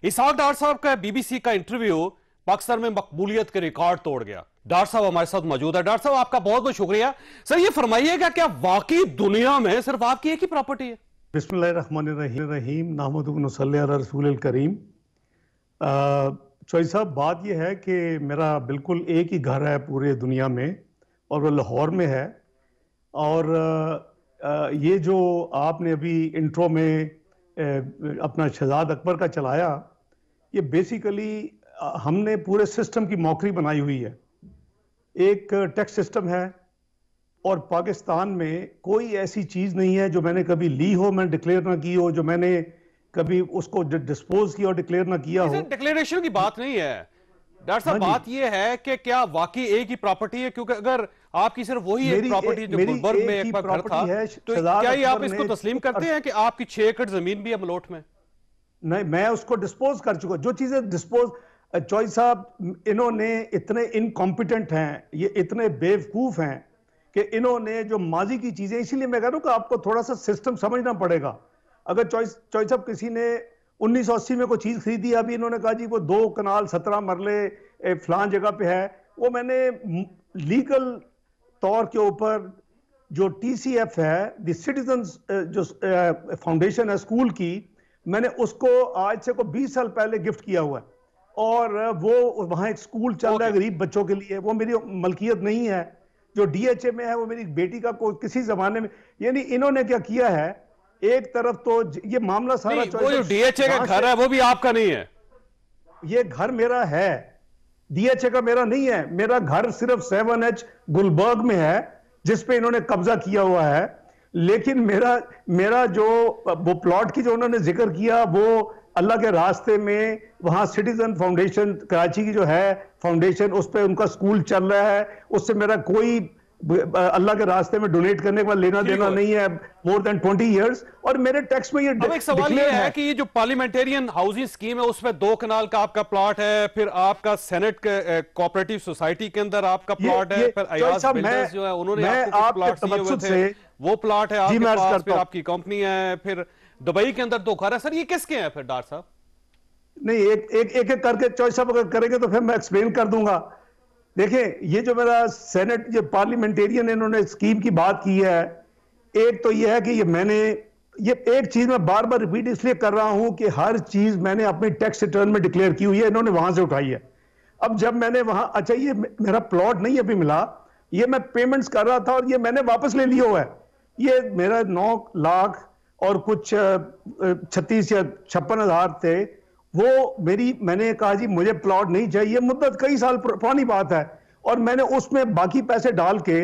Isaac डार साहब का BBC का इंटरव्यू पाकिस्तान में मकबूलियत के रिकॉर्ड तोड़ गया। डार साहब हमारे साथ मौजूद है। डार साहब आपका बहुत बहुत शुक्रिया। सर ये फरमाइएगा क्या वाकई दुनिया में सिर्फ आपकी एक ही प्रॉपर्टी है? बिस्मिल्लाहिर्रहमानिर्रहीम नहमदुहु व नसल्ली अला रसूलिल करीम। चौधरी साहब, बात यह है कि मेरा बिल्कुल एक ही घर है पूरे दुनिया में और वो लाहौर में है। और ये जो आपने अभी इंट्रो में अपना शहजाद अकबर का चलाया, ये बेसिकली हमने पूरे सिस्टम की मौकरी बनाई हुई है। एक टैक्स सिस्टम है और पाकिस्तान में कोई ऐसी चीज़ नहीं है जो मैंने कभी ली हो, मैंने डिक्लेयर ना की हो, जो मैंने कभी उसको डिस्पोज किया और डिक्लेयर ना किया हो। डिक्लेरेशन की बात नहीं है डॉक्टर साहब, बात यह है कि क्या वाकई एक ही प्रॉपर्टी है? क्योंकि अगर आपकी सिर्फ वही एक प्रॉपर्टी जो गुलबर्ग में एक घर था, तो क्या ही आप इसको तस्लीम करते हैं कि आपकी 6 एकड़ जमीन भी है मलोट में? नहीं, मैं उसको डिस्पोज कर चुका। जो चीजें डिस्पोज, चौधरी साहब इन्होंने इतने इनकॉम्पिटेंट हैं, ये इतने बेवकूफ हैं कि इन्होंने जो माजी की चीजें, इसीलिए मैं कह रहा हूं कि आपको थोड़ा सा सिस्टम समझना पड़ेगा। अगर चौधरी साहब किसी ने 1980 में कोई चीज खरीदी, अभी इन्होंने कहा जी वो 2 कनाल 17 मरले फलान जगह पे है, वो मैंने लीगल तौर के ऊपर जो TCF है, द सिटीजन्स जो फाउंडेशन है स्कूल की, मैंने उसको आज से को 20 साल पहले गिफ्ट किया हुआ है। और वो वहां एक स्कूल चल रहा है गरीब बच्चों के लिए, वो मेरी मलकियत नहीं है। जो DHA में है वो मेरी बेटी का किसी जमाने में। यानी इन्होंने क्या किया है, एक तरफ तो ये मामला सारा वो जो DHA का घर है वो भी आपका नहीं है। ये घर मेरा है, DHA का मेरा नहीं है। मेरा घर सिर्फ 7H गुलबर्ग में है जिस पे इन्होंने कब्जा किया हुआ है। लेकिन मेरा जो वो प्लॉट की जो उन्होंने जिक्र किया, वो अल्लाह के रास्ते में वहां सिटीजन फाउंडेशन कराची की जो है फाउंडेशन, उस पर उनका स्कूल चल रहा है। उससे मेरा कोई अल्लाह के रास्ते में डोनेट करने का लेना देना नहीं है मोर देन 20 इयर्स। और मेरे टैक्स में ये एक सवाल ये है कि ये जो पार्लियामेंटेरियन हाउसिंग स्कीम है उसमें 2 कनाल का आपका प्लॉट है, फिर आपका सेनेट कोऑपरेटिव सोसाइटी के अंदर आपका प्लॉट है, फिर अयाज बिल्डर्स जो है उन्होंने आपको प्लॉट दिए हुए थे, वो प्लॉट है आपके पास, फिर आपकी कंपनी है, फिर दुबई के अंदर 2 घर है। सर ये किसके हैं फिर डॉक्टर साहब? नहीं, एक करके चॉइस साहब अगर करेंगे तो फिर मैं एक्सप्लेन कर दूंगा। देखें, ये जो मेरा सेनेट जो पार्लियामेंटेरियन इन्होंने स्कीम की बात की है, एक तो ये है कि ये एक चीज मैं बार बार रिपीट इसलिए कर रहा हूं कि हर चीज मैंने अपनी टैक्स रिटर्न में डिक्लेयर की हुई है, इन्होंने वहां से उठाई है। अब जब मैंने वहां, अच्छा ये मेरा प्लॉट नहीं अभी मिला, ये मैं पेमेंट्स कर रहा था और ये मैंने वापस ले लिया हुआ है। ये मेरा 9 लाख और कुछ 36 या 56 हजार थे। वो मैंने कहा जी मुझे प्लॉट नहीं चाहिए, मुद्दत कई साल पुरानी बात है, और मैंने उसमें बाकी पैसे डाल के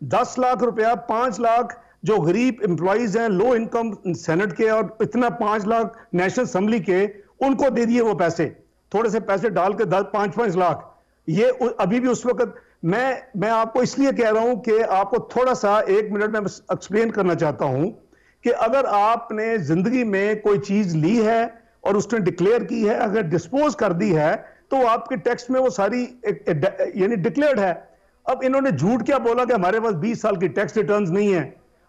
10 लाख रुपया, 5 लाख जो गरीब एम्प्लॉइज हैं, लो इनकम सेनेट के, और इतना 5 लाख नेशनल असेंबली के, उनको दे दिए वो पैसे, थोड़े से पैसे डाल के 5-5 लाख। ये अभी भी उस वक्त मैं आपको इसलिए कह रहा हूं कि आपको थोड़ा सा 1 मिनट में एक्सप्लेन करना चाहता हूं कि अगर आपने जिंदगी में कोई चीज ली है और उसने डिक्लेयर की है, अगर डिस्पोज कर दी है, तो आपके टैक्स में वो सारी यानी डिक्लेयर्ड है। अब इन्होंने झूठ क्या बोला कि हमारे पास 20 साल की टैक्स रिटर्न्स नहीं है।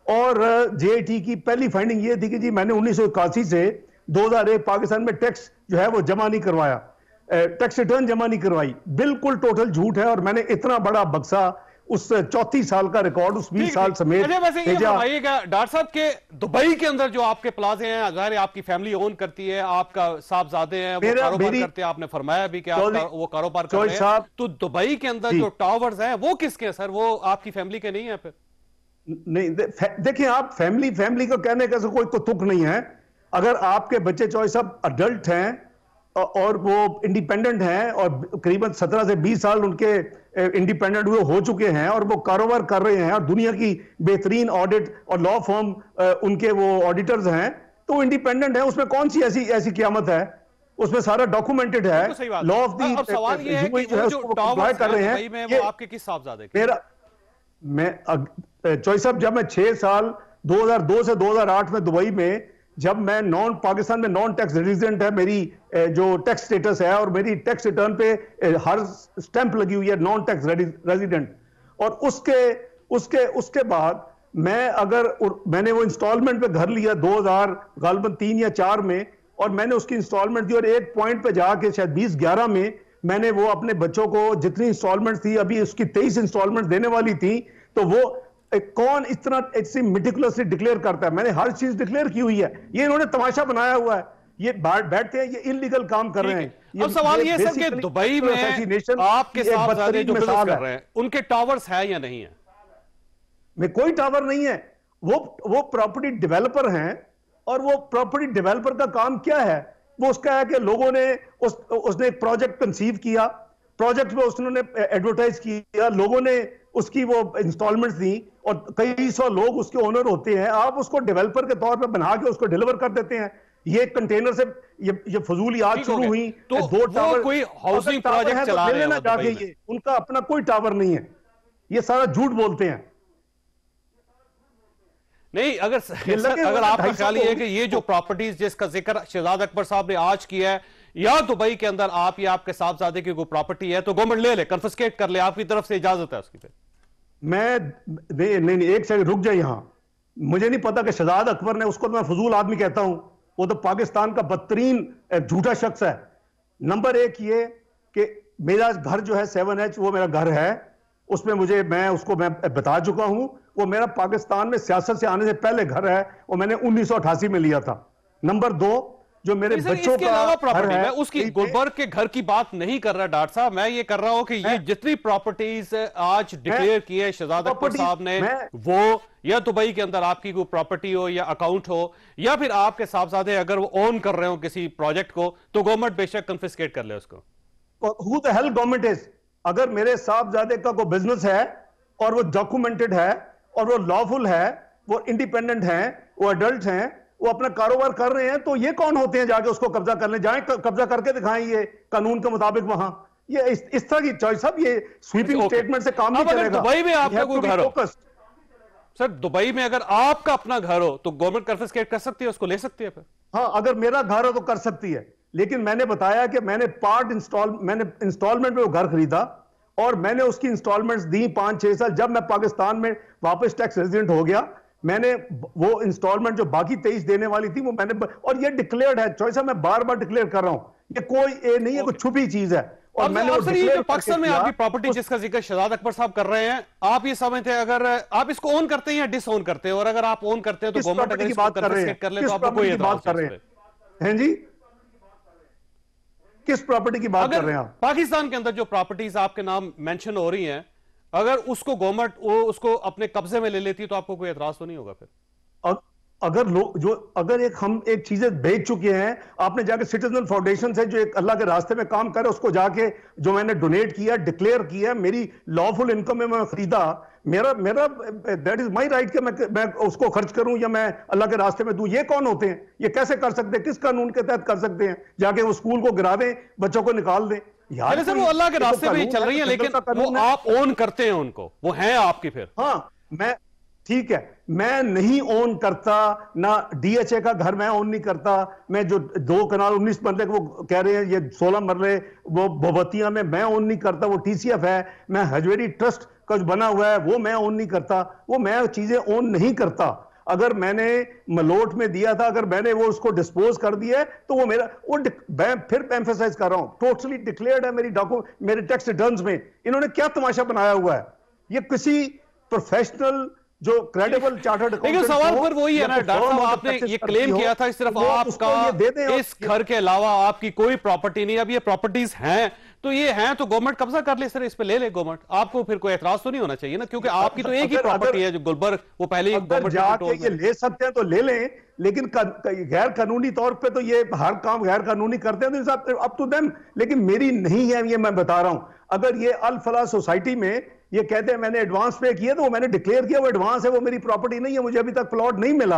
और JAT की पहली फाइंडिंग ये थी कि जी मैंने 1981 से 2001 पाकिस्तान में टैक्स जो है वो जमा नहीं करवाया, टैक्स रिटर्न जमा नहीं करवाई। बिल्कुल टोटल झूठ है। और मैंने इतना बड़ा बक्सा उस 34 साल का रिकॉर्ड उस 20 साल समेत डॉक्टर साहब के दुबई के अंदर जो आपके प्लाजे हैं, अगर आपकी फैमिली ओन करती है, आपका साहबजादे हैं वो कारोबार करते हैं, आपने फरमाया भी कि आपका वो कारोबार कर रहे हैं, तो दुबई के अंदर जो टावर्स हैं वो किसके हैं सर? वो आपकी फैमिली के नहीं है? फिर नहीं, देखिए आप फैमिली को कहने का कोई तो तुक नहीं है। अगर आपके बच्चे चॉइस साहब अडल्ट हैं और वो इंडिपेंडेंट हैं और करीबन 17 से 20 साल उनके इंडिपेंडेंट हुए हो चुके हैं और वो कारोबार कर रहे हैं और दुनिया की बेहतरीन ऑडिट और लॉ फर्म उनके वो ऑडिटर्स हैं, तो इंडिपेंडेंट है। उसमें कौन सी ऐसी क़यामत है? उसमें सारा डॉक्यूमेंटेड है। लॉ ऑफ दी सवाल ये है कि वो जो टावर्स कर रहे हैं वो आपके किस साहबजादे के? मैं चॉइस साहब, जब मैं 6 साल 2002 से 2008 में दुबई में, जब मैं पाकिस्तान में नॉन टैक्स रेजिडेंट है, मेरी जो टैक्स स्टेटस है और मेरी टैक्स रिटर्न पे हर स्टैंप लगी हुई है नॉन टैक्स रेजिडेंट, और उसके बाद मैंने वो इंस्टॉलमेंट पे घर लिया 2000 गालबन 3 या 4 में, और मैंने उसकी इंस्टॉलमेंट दी, और एक पॉइंट पे जाके शायद 2011 में मैंने वो अपने बच्चों को जितनी इंस्टॉलमेंट थी, अभी उसकी 23 इंस्टॉलमेंट देने वाली थी, तो वो कौन इस तरह ऐसी मेटिकुलसली डिक्लेयर करता है? मैंने हर चीज डिक्लेयर की हुई है। ये इन्होंने तमाशा बनाया हुआ है, ये बैठते हैं, ये इलीगल काम कर रहे हैं। अब सवाल ये सर कि दुबई में आपके साहबजादे जो बिजनेस कर रहे हैं, उनके टावर्स है या नहीं है? में कोई टावर नहीं है। वो प्रॉपर्टी डेवलपर हैं, और वो प्रॉपर्टी डेवलपर का काम क्या है? वो उसका है कि लोगों ने उसने एक प्रोजेक्ट कंसीव किया, प्रोजेक्ट में उसने एडवर्टाइज किया, लोगों ने उसकी वो इंस्टॉलमेंट्स दी, और कई सौ लोग उसके ओनर होते हैं। आप उसको डेवलपर के तौर पे बना के उसको डिलीवर कर देते हैं। ये कंटेनर से ये फजूली आज शुरू हुई, तो 2 टावर, कोई हाउसिंग प्रोजेक्ट चला रहे हैं जाके, ये उनका अपना कोई टावर नहीं है, ये सारा झूठ बोलते हैं। नहीं, अगर आपका ख्याल ये है कि ये जो प्रॉपर्टीज जिसका जिक्र शहजाद अकबर साहब ने आज किया है, या दुबई के अंदर आप या आपके साहबजादे की कोई प्रॉपर्टी है, तो गवर्नमेंट ले ले, कन्फिस्केट कर ले, आपकी तरफ से इजाजत है उसकी? नहीं, एक सेकंड रुक जाए। यहां मुझे नहीं पता कि शहजाद अकबर ने, उसको तो मैं फजूल आदमी कहता हूं, वो तो पाकिस्तान का बदतरीन झूठा शख्स है। नंबर एक ये कि मेरा घर जो है 7H, वो मेरा घर है, उसमें मैं बता चुका हूं, वो मेरा पाकिस्तान में सियासत से आने से पहले घर है, वो मैंने 1988 में लिया था। नंबर 2, जो मेरे बच्चों का प्रॉपर्टी है, उसकी गुलबर्ग के घर की बात नहीं कर रहा डॉक्टर साहब, मैं ये कर रहा हूं कि ये जितनी प्रॉपर्टीज आज डिक्लेयर की है शहजाद अकबर साहब ने, वो या दुबई के अंदर आपकी कोई प्रॉपर्टी हो या अकाउंट हो, या फिर आपके साहबजादे अगर वो ओन कर रहे हो किसी प्रोजेक्ट को, तो गवर्नमेंट बेशक कंफिस्केट कर ले उसको। Who the hell government is? अगर मेरे साहबजादे का कोई बिजनेस है और वो डॉक्यूमेंटेड है और वो लॉफुल है, वो इंडिपेंडेंट हैं, वो अडल्ट हैं, वो अपना कारोबार कर रहे हैं, तो ये कौन होते हैं जाके उसको कब्जा कर ले? जाए कब्जा करके दिखाएं ये कानून के मुताबिक वहां। ये इस तरह की चॉइस, सब ये स्वीपिंग स्टेटमेंट से काम नहीं चलेगा। दुबई में आपका कोई घर हो सर, दुबई में अगर आपका अपना घर हो, तो गवर्नमेंट कन्फिस्केट कर सकती है, उसको ले सकती है फिर? हाँ, अगर मेरा घर हो तो कर सकती है, लेकिन मैंने बताया कि मैंने इंस्टॉलमेंट में वो घर खरीदा, और मैंने उसकी इंस्टॉलमेंट्स दी 5-6 साल। जब मैं पाकिस्तान में वापस टैक्स रेजिडेंट हो गया, मैंने वो इंस्टॉलमेंट जो बाकी 23 देने वाली थी, वो मैंने, और ये डिक्लेयर्ड है। चॉइस मैं बार बार डिक्लेयर कर रहा हूं, ये कोई नहीं है, कोई छुपी चीज है। और मैंने वो पाकिस्तान में आपकी प्रॉपर्टी जिसका जिक्र शहजाद अकबर साहब कर रहे हैं, आप ये समझते हैं अगर आप इसको ओन करते हैं या डिसओन करते हैं? और अगर आप ओन करते हैं तो गवर्नमेंट अगर इसको कन्फिस्केट कर ले तो आपको कोई एतराज कर रहे हैं? जी, किस प्रॉपर्टी की बात कर रहे हैं आप? पाकिस्तान के अंदर जो प्रॉपर्टीज आपके नाम मेंशन हो रही हैं, अगर उसको गवर्नमेंट उसको अपने कब्जे में ले लेती तो आपको कोई एतराज तो नहीं होगा फिर? अगर हम एक चीजें बेच चुके हैं, आपने जाके सिटीजन फाउंडेशन से जो एक अल्लाह के रास्ते में काम करे, उसको जाके जो मैंने डोनेट किया, डिक्लेयर किया, मेरी लॉफुल इनकम में मैं खरीदा, मेरा दैट इज माई राइट कि मैं उसको खर्च करूं या मैं अल्लाह के रास्ते में दूं। ये कौन होते हैं? ये कैसे कर सकते हैं? किस कानून के तहत कर सकते हैं? जाके वो स्कूल को गिरा दें, बच्चों को निकाल दें? यार सर, वो अल्लाह के रास्ते में चल रही है, लेकिन वो आप ओन करते हैं उनको, वो हैं आपकी फिर? हाँ, ठीक है, मैं नहीं ओन करता ना। DHA का घर मैं ओन नहीं करता। मैं जो 2 कनाल 19 मरले वो कह रहे हैं, ये 16 मरले वो भोबतिया में, मैं ओन नहीं करता। वो TCF है। मैं हजवेरी ट्रस्ट का जो बना हुआ है वो मैं ओन नहीं करता। वो मैं चीजें ओन नहीं करता। अगर मैंने मलोट में दिया था, अगर मैंने वो उसको डिस्पोज कर दिया है, तो वो मेरा, वो मैं फिर एम्फेसाइज कर रहा हूं, टोटली डिक्लेयर्ड है मेरे टैक्स रिटर्न्स में। इन्होंने क्या तमाशा बनाया हुआ है? ये किसी प्रोफेशनल जो क्रेडिबल चार्टर्ड लेकिन सवाल पर वही है ना डॉक्टर साहब, आपने ये क्लेम किया था सिर्फ आपका इस घर के अलावा आपकी कोई प्रॉपर्टी नहीं। अब ये प्रॉपर्टीज हैं तो ये हैं, तो गवर्नमेंट कब्जा कर ले सर, इस पे ले ले गवर्नमेंट। आपको फिर कोई एतराज तो नहीं होना चाहिए ना, क्योंकि आपकी तो एक ही प्रॉपर्टी है जो गुलबर्ग, वो पहले ही गवर्नमेंट ये ले सकते हैं तो ले लें, लेकिन गैर कानूनी तौर पे तो ये हर काम गैर कानूनी करते हैं, तो अप टू देम। लेकिन मेरी नहीं है, ये मैं बता रहा हूं। अगर ये अल फलाह सोसाइटी में ये कहते हैं मैंने एडवांस पे किया, तो वो मैंने डिक्लेयर किया, वो एडवांस है, वो मेरी प्रॉपर्टी नहीं है, मुझे अभी तक प्लॉट नहीं मिला।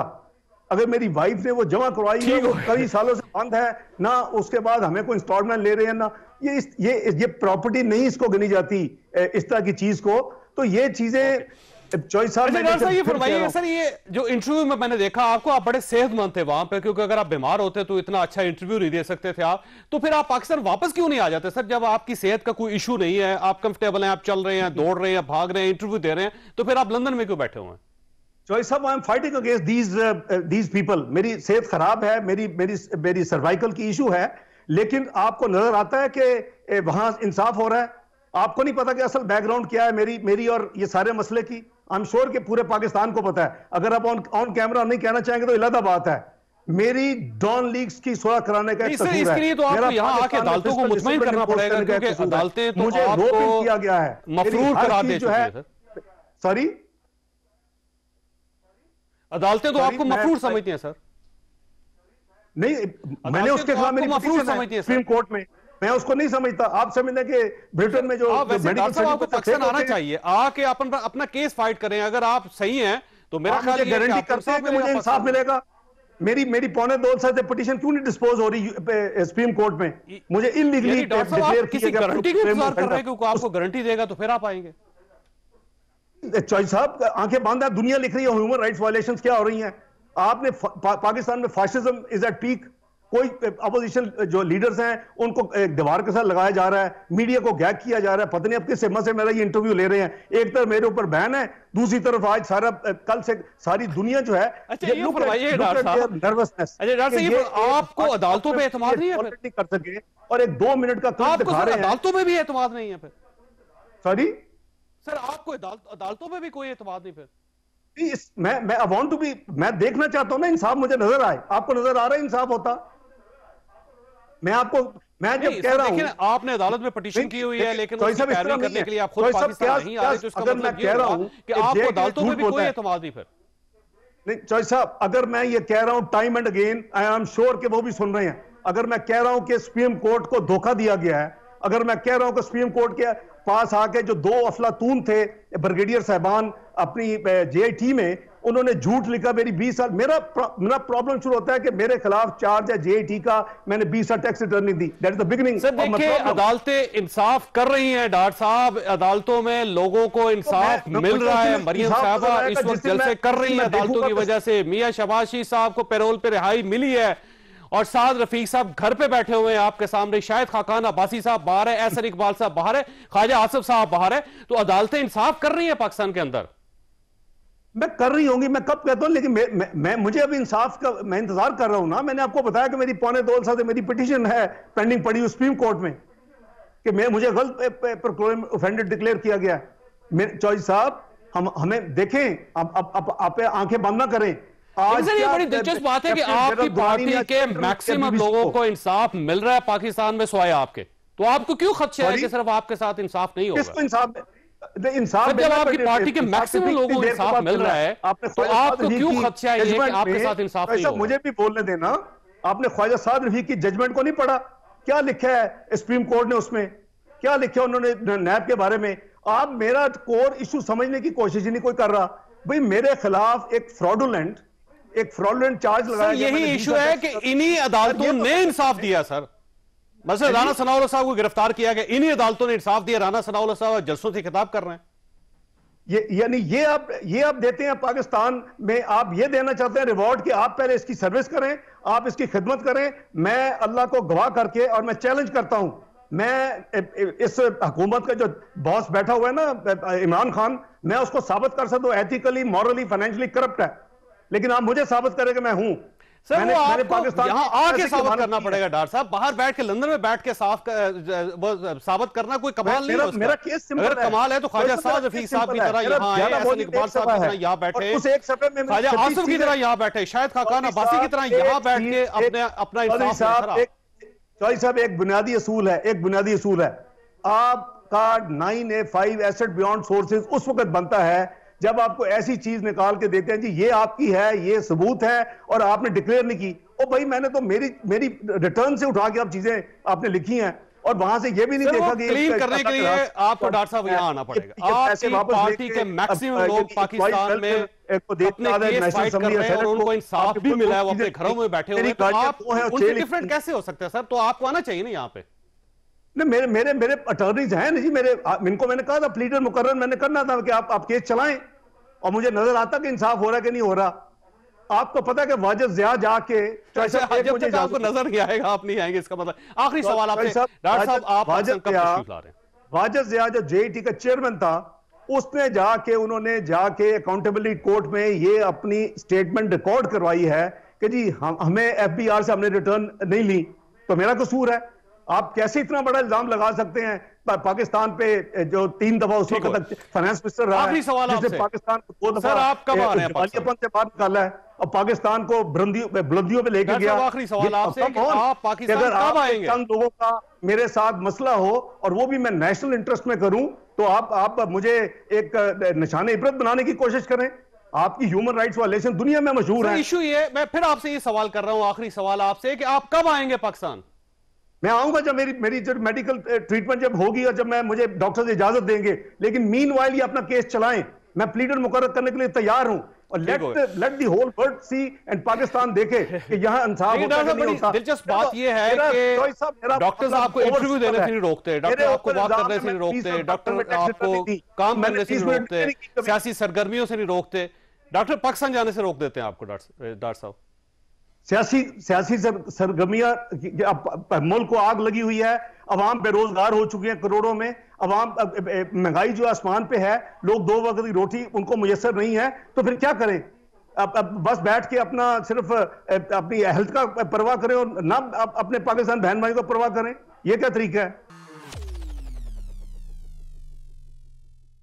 अगर मेरी वाइफ ने वो जमा करवाई है, वो कई सालों से बंद है ना, उसके बाद हमें कोई इंस्टॉलमेंट ले रहे हैं ना, ये प्रॉपर्टी नहीं इसको गिनी जाती इस तरह की चीज को। तो ये चीजें ये फरमाइए सर, ये जो इंटरव्यू में मैंने देखा आपको, आप बड़े सेहतमंद थे वहां पे, क्योंकि अगर आप बीमार होते तो इतना अच्छा इंटरव्यू नहीं दे सकते थे आप, तो फिर आप पाकिस्तान वापस क्यों नहीं आ जाते सर? जब आपकी सेहत का कोई इशू नहीं है, आप कंफर्टेबल हैं, आप चल रहे हैं, दौड़ रहे हैं, भाग रहे हैं, इंटरव्यू दे रहे हैं, तो फिर आप लंदन में क्यों बैठे हुए हैं? चॉइस साहब, I am fighting against these people. मेरी सेहत खराब है, मेरी सर्वाइकल की इशू है, लेकिन आपको नजर आता है कि वहां इंसाफ हो रहा है? आपको नहीं पता कि असल बैकग्राउंड क्या है मेरी और ये सारे मसले की? आई एम श्योर कि पूरे पाकिस्तान को पता है। अगर आप ऑन कैमरा नहीं कहना चाहेंगे तो अलग बात है। मेरी डॉन लीग्स की सुलह कराने का इसके लिए तो आपको यहाँ आके अदालतों को मुतमईन करना पड़ेगा, क्योंकि अदालतें तो मुझे रोक किया गया है, मफरूर करा दे जो है। सॉरी, अदालतें तो आपको मफरूर समझती हैं सर? नहीं, मैंने उसके खिलाफ मेरी मफरूर समझती है सुप्रीम कोर्ट में, मैं उसको नहीं समझता। आप समझते कि ब्रिटेन में जो आपको पाकिस्तान आना चाहिए, आके अपना केस फाइट करें। अगर आप सही हैं तो मेरा ख्याल है गारंटी करते हैं कि मुझे इंसाफ मिलेगा। मेरी पौने 2 साल से पिटीशन क्यों नहीं डिस्पोज हो रही सुप्रीम कोर्ट में? मुझे इलीगली डिक्लेयर किसी गारंटी का इंतजार कर रहे हैं कि आपको गारंटी देगा तो फिर आप आएंगे। चॉइस साहब, आंखें बांधा, दुनिया लिख रही है ह्यूमन राइट्स वायलेशंस क्या हो रही हैं। आपने पाकिस्तान में फाशिज्म इज एट पीक। कोई अपोजिशन जो लीडर्स हैं उनको एक दीवार के साथ लगाया जा रहा है, मीडिया को गैग किया जा रहा है। पता नहीं अब किस हिम्मत से मेरा ये इंटरव्यू ले रहे हैं। एक तरफ मेरे ऊपर बैन है, दूसरी तरफ आज कल से सारी दुनिया जो है। अच्छा, ये नर्वसनेस। अच्छा डॉक्टर साहब, आपको अदालतों पे एतमाद नहीं है फिर? कर सके और एक 2 मिनट का क्लिप दिखा रहे हैं। अदालतों में भी एतमाद नहीं है फिर? सॉरी सर, आपको अदालतों में भी कोई एतमाद नहीं फिर? मैं आई वांट टू बी, मैं देखना चाहता हूं ना इंसाफ मुझे नजर आए। आपको नजर आ रहा है इंसाफ होता? मैं जब कह रहा हूं, आपने अदालत में पिटीशन की हुई है, लेकिन उसकी पैरवी करने के लिए आप खुद पाकिस्तान नहीं आ रहे, तो इसका मतलब ये हुआ कि आपको अदालतों में भी कोई एतमाद नहीं फिर? नहीं चॉइस साहब, अगर मैं ये कह रहा हूं time and again, I am sure कि वो भी सुन रहे हैं। अगर मैं कह रहा हूं कि सुप्रीम कोर्ट को धोखा दिया गया है, अगर मैं कह रहा हूं कि सुप्रीम कोर्ट के पास आके जो 2 अफलातून थे ब्रिगेडियर साहबान अपनी जेआईटी में, उन्होंने झूठ लिखा मेरी 20 साल। मेरा प्रॉब्लम शुरू होता है कि मेरे खिलाफ चार्ज है जेआईटी का, मैंने 20 साल टैक्स रिटर्न नहीं दी। That is the beginning. Sir देखिए, अदालतें इंसाफ कर रही हैं डॉक्टर साहब, अदालतों में लोगों को इंसाफ मिल रहा है। मरियम साहबा इस वक्त जलसे कर रही हैं अदालतों की वजह से। मियां शबाशी साहब को पैरोल पे रिहाई मिली है और साद रफीक साहब घर पे बैठे हुए हैं आपके सामने। शायद खाकान अब्बासी साहब बाहर है, एहसन इकबाल साहब बाहर है, ख्वाजा आसिफ साहब बाहर है। तो अदालतें इंसाफ कर रही हैं पाकिस्तान के अंदर? मैं कर रही होंगी, मैं कब कहता हूं, लेकिन मुझे अभी इंसाफ का मैं इंतजार कर रहा हूं ना। मैंने आपको बताया कि मेरी पौने 2 साल से मेरी पिटीशन है पेंडिंग पड़ी सुप्रीम कोर्ट में कि मुझे गलत ऑफेंडेड डिक्लेयर किया गया। मेरे चॉइस साहब, हमें देखें, आप आंखें बंद ना करें। ये बड़ी दिलचस्प बात है कि आपकी पार्टी के मैक्सिमम लोगों को इंसाफ मिल रहा है पाकिस्तान में सिवाय आपके। तो आपको क्यों खदशा है कि सिर्फ आपके साथ इंसाफ नहीं होगा? किसको इंसाफ? जब आपकी पार्टी के मैक्सिमम लोगों को इंसाफ मिल रहा है तो आपको क्यों खदशा है कि आपके साथ इंसाफ नहीं होगा? मुझे भी बोलने देना। आपने ख्वाजा साद रफीक की जजमेंट को नहीं पढ़ा? क्या लिखा है सुप्रीम कोर्ट ने? उसमें क्या लिखा उन्होंने नैब के बारे में? आप मेरा कोर इशू समझने की कोशिश ही नहीं कोई कर रहा। भाई मेरे खिलाफ एक फ्रॉडुलेंट चार्ज लगाया गया। यही इशू है कि इन्हीं अदालतों ने इंसाफ दिया सर। मतलब राना सनाउल्लाह साहब को गिरफ्तार किया गया, इन्हीं अदालतों ने इंसाफ दिया। राना सनाउल्लाह साहब जलसों से खिताब कर रहे हैं। यानी ये आप देते हैं पाकिस्तान में, आप ये देना चाहते हैं रिवॉर्ड कि आप पहले इसकी सर्विस करें, आप इसकी खिदमत करें। मैं अल्लाह को गवाह करके और मैं चैलेंज करता हूं, मैं इस हुकूमत का जो बॉस बैठा हुआ है ना इमरान खान, मैं उसको साबित कर सकता हूं एथिकली, मॉरली, फाइनेंशियली करप्ट है। लेकिन आप मुझे साबित करें कि मैं हूं। सर वो आपको यहां आके साबित करना पड़ेगा डॉक्टर साहब। बाहर बैठ के, लंदन में बैठ के साबित करना कोई कमाल नहीं है। मेरा केस सिंपल है। अगर कमाल है तो ख्वाजा साद रफीक साहब की तरह यहां आए, एहसन इकबाल साहब की तरह यहां बैठे, ख्वाजा आसिफ की तरह यहां बैठे, शायद खाकान अब्बासी की तरह यहां बैठ के अपना इंसाफ। चौधरी साहब, एक बुनियादी असूल है, आपका 9A5 एसेट बियॉन्ड सोर्सेज उस वक्त बनता है जब आपको ऐसी चीज निकाल के देते हैं जी ये आपकी है, ये सबूत है और आपने डिक्लेयर नहीं की। ओ भाई, मैंने तो मेरी रिटर्न से उठा के आप चीजें आपने लिखी हैं और वहां से ये भी नहीं देखा कि क्लीन करने के लिए आपको डॉक्टर साहब यहां आना पड़ेगा। आपकी पार्टी के मैक्सिमम लोग पाकिस्तान में अपने केस फाइट कर रहे हैं और उनको इंसाफ भी मिला है, वो अपने घरों में बैठे हुए हैं। तो आप उनसे डिफरेंट कैसे हो सकते हैं सर? तो आपको आना चाहिए ना यहाँ पे। मेरे अटॉर्नीज हैं ना जी, इनको मैंने कहा था प्लीडर मुकर्रर मैंने करना था कि आप केस चलाएं और मुझे नजर आता कि इंसाफ हो रहा है कि नहीं हो रहा। आपको पता है कि वाजिद जिया जाके जब तक आपको नजर नहीं आएगा आप नहीं आएंगे, इसका मतलब। आखिरी सवाल आपसे डॉक्टर साहब, आप वाजिद जिया जो जेआईटी का चेयरमैन था, उसने उन्होंने जाके अकाउंटेबिलिटी कोर्ट में ये अपनी स्टेटमेंट रिकॉर्ड करवाई है कि जी हमें एफबीआर से हमने रिटर्न नहीं ली, तो मेरा कसूर है। आप कैसे इतना बड़ा इल्जाम लगा सकते हैं पाकिस्तान पे, जो 3 दफा उस वक्त तक फाइनेंस मिनिस्टर रहा है, जिसने पाकिस्तान को 2 दफा दिवालियापन से बाहर निकाला है और पाकिस्तान को बुलंदियों पे लेके गया। आखिरी सवाल आपसे कि आप पाकिस्तान कब आएंगे? चंद लोगों का मेरे साथ मसला हो और वो भी मैं नेशनल इंटरेस्ट में करूं, तो आप मुझे एक निशाने इबरत बनाने की कोशिश करें। आपकी ह्यूमन राइट्स वायलेशन दुनिया में मशहूर है। इशू ये, मैं फिर आपसे ये सवाल कर रहा हूं, आखिरी सवाल आपसे, कि आप कब आएंगे पाकिस्तान? मैं आऊंगा जब मेरी जब मेडिकल ट्रीटमेंट जब होगी और जब मुझे डॉक्टर इजाजत देंगे, लेकिन मीनवाइल ये अपना केस चलाएं। मैं प्लीडर मुकर्रर करने के लिए तैयार हूं और let the whole world see and Pakistan देखे कि यहां इंसाफ होता है, नहीं होता। दिलचस्प बात ये है कि डॉक्टर्स आपको इंटरव्यू देने से नहीं रोकते, डॉक्टर आपको बात करने से नहीं रोकते, डॉक्टर आपको काम करने से नहीं रोकते, सियासी सरगर्मियों से नहीं रोकते, डॉक्टर पाकिस्तान जाने से रोक देते हैं आपको डॉक्टर साहब। सियासी सरगर्मियां, मुल्क को आग लगी हुई है, अवाम बेरोजगार हो चुकी है करोड़ों में, अवाम महंगाई जो आसमान पे है, लोग 2 वक्त की रोटी उनको मुयसर नहीं है, तो फिर क्या करें? अब बस बैठ के अपना सिर्फ अपनी हेल्थ का परवाह करें और ना अपने पाकिस्तान बहन भाई को परवाह करें? ये क्या तरीका है?